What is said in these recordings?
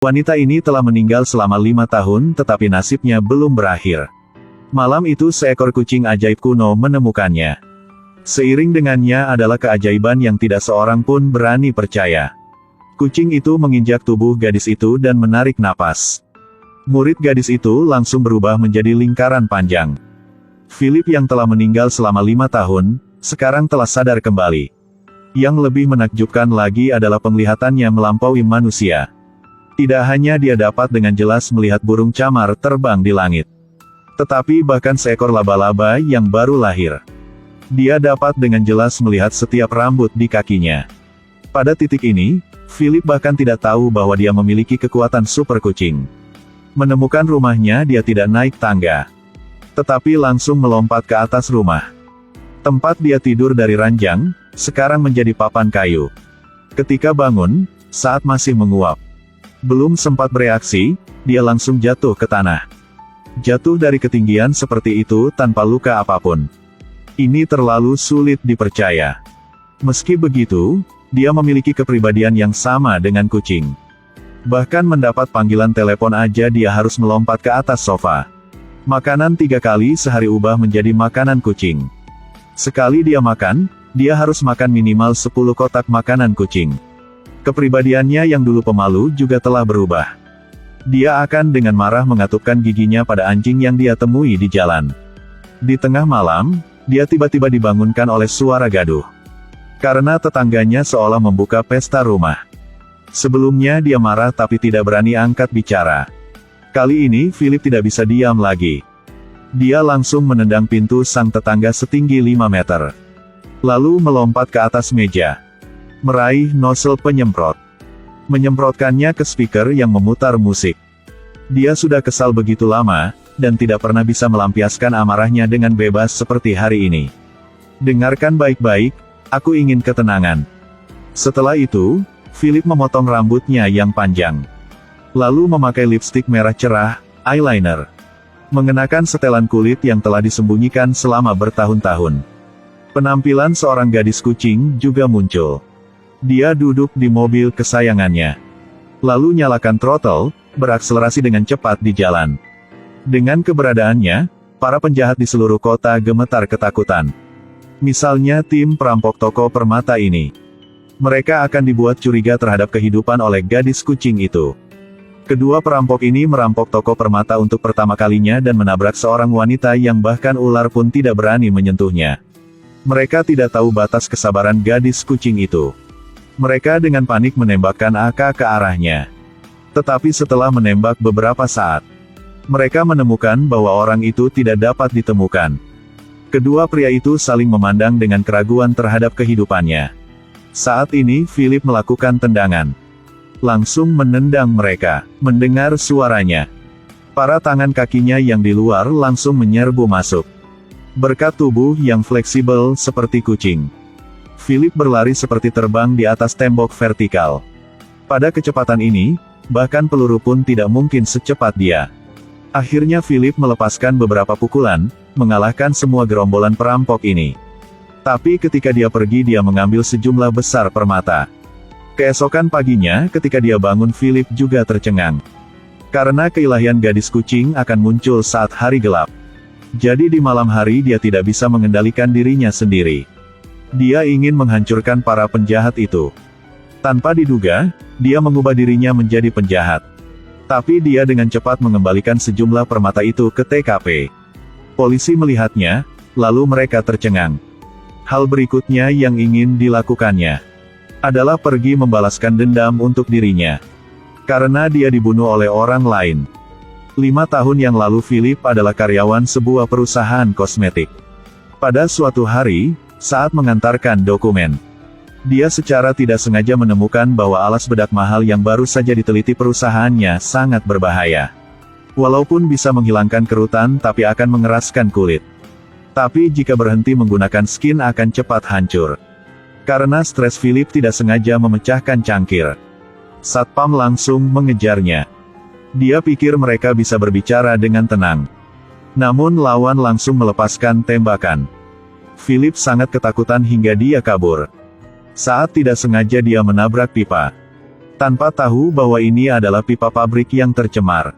Wanita ini telah meninggal selama 5 tahun tetapi nasibnya belum berakhir. Malam itu seekor kucing ajaib kuno menemukannya. Seiring dengannya adalah keajaiban yang tidak seorang pun berani percaya. Kucing itu menginjak tubuh gadis itu dan menarik napas. Murid gadis itu langsung berubah menjadi lingkaran panjang. Philip yang telah meninggal selama 5 tahun, sekarang telah sadar kembali. Yang lebih menakjubkan lagi adalah penglihatannya melampaui manusia. Tidak hanya dia dapat dengan jelas melihat burung camar terbang di langit, tetapi bahkan seekor laba-laba yang baru lahir. Dia dapat dengan jelas melihat setiap rambut di kakinya. Pada titik ini, Philip bahkan tidak tahu bahwa dia memiliki kekuatan super kucing. Menemukan rumahnya, dia tidak naik tangga, tetapi langsung melompat ke atas rumah. Tempat dia tidur dari ranjang, sekarang menjadi papan kayu. Ketika bangun, saat masih menguap, belum sempat bereaksi, dia langsung jatuh ke tanah. Jatuh dari ketinggian seperti itu tanpa luka apapun. Ini terlalu sulit dipercaya. Meski begitu, dia memiliki kepribadian yang sama dengan kucing. Bahkan mendapat panggilan telepon aja dia harus melompat ke atas sofa. Makanan 3 kali sehari ubah menjadi makanan kucing. Sekali dia makan, dia harus makan minimal 10 kotak makanan kucing. Kepribadiannya yang dulu pemalu juga telah berubah. Dia akan dengan marah mengatupkan giginya pada anjing yang dia temui di jalan. Di tengah malam, dia tiba-tiba dibangunkan oleh suara gaduh. Karena tetangganya seolah membuka pesta rumah. Sebelumnya dia marah tapi tidak berani angkat bicara. Kali ini Philip tidak bisa diam lagi. Dia langsung menendang pintu sang tetangga setinggi 5 meter. Lalu melompat ke atas meja, meraih nozzle penyemprot, menyemprotkannya ke speaker yang memutar musik. Dia sudah kesal begitu lama, dan tidak pernah bisa melampiaskan amarahnya dengan bebas seperti hari ini. Dengarkan baik-baik, aku ingin ketenangan. Setelah itu, Philip memotong rambutnya yang panjang. Lalu memakai lipstik merah cerah, eyeliner. Mengenakan setelan kulit yang telah disembunyikan selama bertahun-tahun. Penampilan seorang gadis kucing juga muncul. Dia duduk di mobil kesayangannya. Lalu nyalakan throttle, berakselerasi dengan cepat di jalan. Dengan keberadaannya, para penjahat di seluruh kota gemetar ketakutan. Misalnya tim perampok toko permata ini. Mereka akan dibuat curiga terhadap kehidupan oleh gadis kucing itu. Kedua perampok ini merampok toko permata untuk pertama kalinya dan menabrak seorang wanita yang bahkan ular pun tidak berani menyentuhnya. Mereka tidak tahu batas kesabaran gadis kucing itu. Mereka dengan panik menembakkan AK ke arahnya. Tetapi setelah menembak beberapa saat, mereka menemukan bahwa orang itu tidak dapat ditemukan. Kedua pria itu saling memandang dengan keraguan terhadap kehidupannya. Saat ini Philip melakukan tendangan. Langsung menendang mereka. Mendengar suaranya, para tangan kakinya yang di luar langsung menyerbu masuk. Berkat tubuh yang fleksibel seperti kucing, Philip berlari seperti terbang di atas tembok vertikal. Pada kecepatan ini, bahkan peluru pun tidak mungkin secepat dia. Akhirnya Philip melepaskan beberapa pukulan, mengalahkan semua gerombolan perampok ini. Tapi ketika dia pergi dia mengambil sejumlah besar permata. Keesokan paginya ketika dia bangun Philip juga tercengang. Karena keilahian gadis kucing akan muncul saat hari gelap. Jadi di malam hari dia tidak bisa mengendalikan dirinya sendiri. Dia ingin menghancurkan para penjahat itu. Tanpa diduga, dia mengubah dirinya menjadi penjahat. Tapi dia dengan cepat mengembalikan sejumlah permata itu ke TKP. Polisi melihatnya, lalu mereka tercengang. Hal berikutnya yang ingin dilakukannya adalah pergi membalaskan dendam untuk dirinya. Karena dia dibunuh oleh orang lain. 5 tahun yang lalu Philip adalah karyawan sebuah perusahaan kosmetik. Pada suatu hari, saat mengantarkan dokumen, dia secara tidak sengaja menemukan bahwa alas bedak mahal yang baru saja diteliti perusahaannya sangat berbahaya. Walaupun bisa menghilangkan kerutan tapi akan mengeraskan kulit. Tapi jika berhenti menggunakan skin akan cepat hancur. Karena stres Philip tidak sengaja memecahkan cangkir. Satpam langsung mengejarnya. Dia pikir mereka bisa berbicara dengan tenang. Namun lawan langsung melepaskan tembakan. Philip sangat ketakutan hingga dia kabur. Saat tidak sengaja dia menabrak pipa. tanpa tahu bahwa ini adalah pipa pabrik yang tercemar.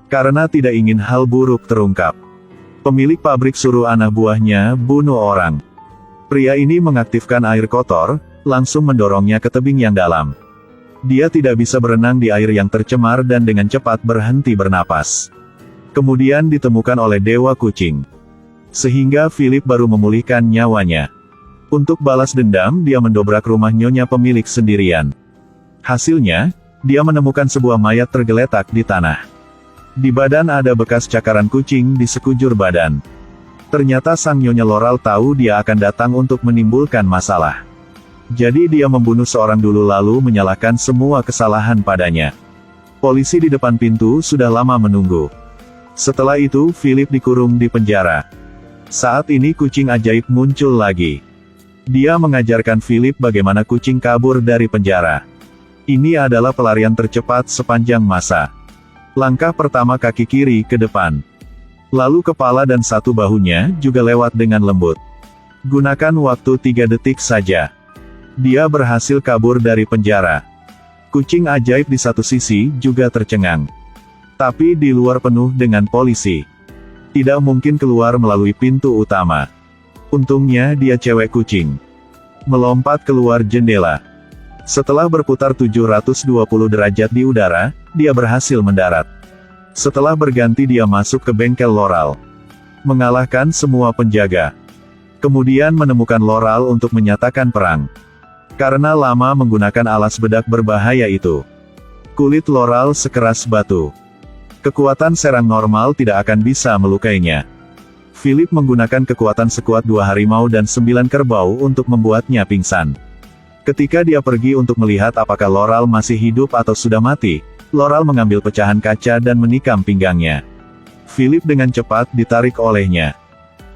Karena tidak ingin hal buruk terungkap, pemilik pabrik suruh anak buahnya bunuh orang. Pria ini mengaktifkan air kotor, langsung mendorongnya ke tebing yang dalam. Dia tidak bisa berenang di air yang tercemar dan dengan cepat berhenti bernapas. Kemudian ditemukan oleh Dewa Kucing. Sehingga Philip baru memulihkan nyawanya. Untuk balas dendam, dia mendobrak rumah nyonya pemilik sendirian. Hasilnya, dia menemukan sebuah mayat tergeletak di tanah. Di badan ada bekas cakaran kucing di sekujur badan. Ternyata sang nyonya Laurel tahu dia akan datang untuk menimbulkan masalah. Jadi dia membunuh seorang dulu lalu menyalahkan semua kesalahan padanya. Polisi di depan pintu sudah lama menunggu. Setelah itu Philip dikurung di penjara. Saat ini kucing ajaib muncul lagi. Dia mengajarkan Philip bagaimana kucing kabur dari penjara. Ini adalah pelarian tercepat sepanjang masa. Langkah pertama kaki kiri ke depan. Lalu kepala dan satu bahunya juga lewat dengan lembut. Gunakan waktu 3 detik saja. Dia berhasil kabur dari penjara. Kucing ajaib di satu sisi juga tercengang. Tapi di luar penuh dengan polisi. Tidak mungkin keluar melalui pintu utama. Untungnya dia cewek kucing. Melompat keluar jendela. Setelah berputar 720 derajat di udara, dia berhasil mendarat. Setelah berganti dia masuk ke bengkel Laurel. Mengalahkan semua penjaga. Kemudian menemukan Laurel untuk menyatakan perang. Karena lama menggunakan alas bedak berbahaya itu. Kulit Laurel sekeras batu. Kekuatan serang normal tidak akan bisa melukainya. Philip menggunakan kekuatan sekuat 2 harimau dan 9 kerbau untuk membuatnya pingsan. Ketika dia pergi untuk melihat apakah Laurel masih hidup atau sudah mati, Laurel mengambil pecahan kaca dan menikam pinggangnya. Philip dengan cepat ditarik olehnya.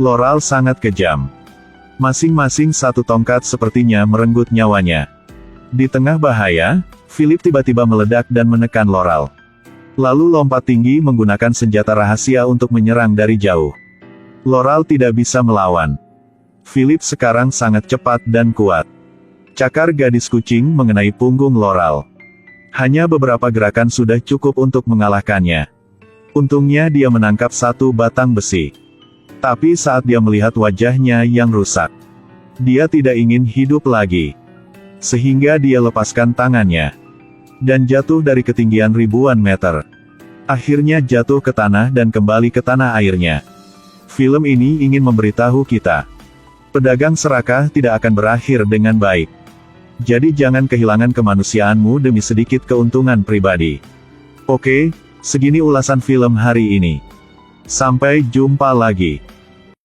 Laurel sangat kejam. Masing-masing satu tongkat sepertinya merenggut nyawanya. Di tengah bahaya, Philip tiba-tiba meledak dan menekan Laurel. Lalu lompat tinggi menggunakan senjata rahasia untuk menyerang dari jauh. Laurel tidak bisa melawan. Philip sekarang sangat cepat dan kuat. Cakar gadis kucing mengenai punggung Laurel. Hanya beberapa gerakan sudah cukup untuk mengalahkannya. Untungnya dia menangkap satu batang besi. Tapi saat dia melihat wajahnya yang rusak, dia tidak ingin hidup lagi. Sehingga dia lepaskan tangannya. Dan jatuh dari ketinggian ribuan meter. Akhirnya jatuh ke tanah dan kembali ke tanah airnya. Film ini ingin memberitahu kita. Pedagang serakah tidak akan berakhir dengan baik. Jadi jangan kehilangan kemanusiaanmu demi sedikit keuntungan pribadi. Oke, segini ulasan film hari ini. Sampai jumpa lagi.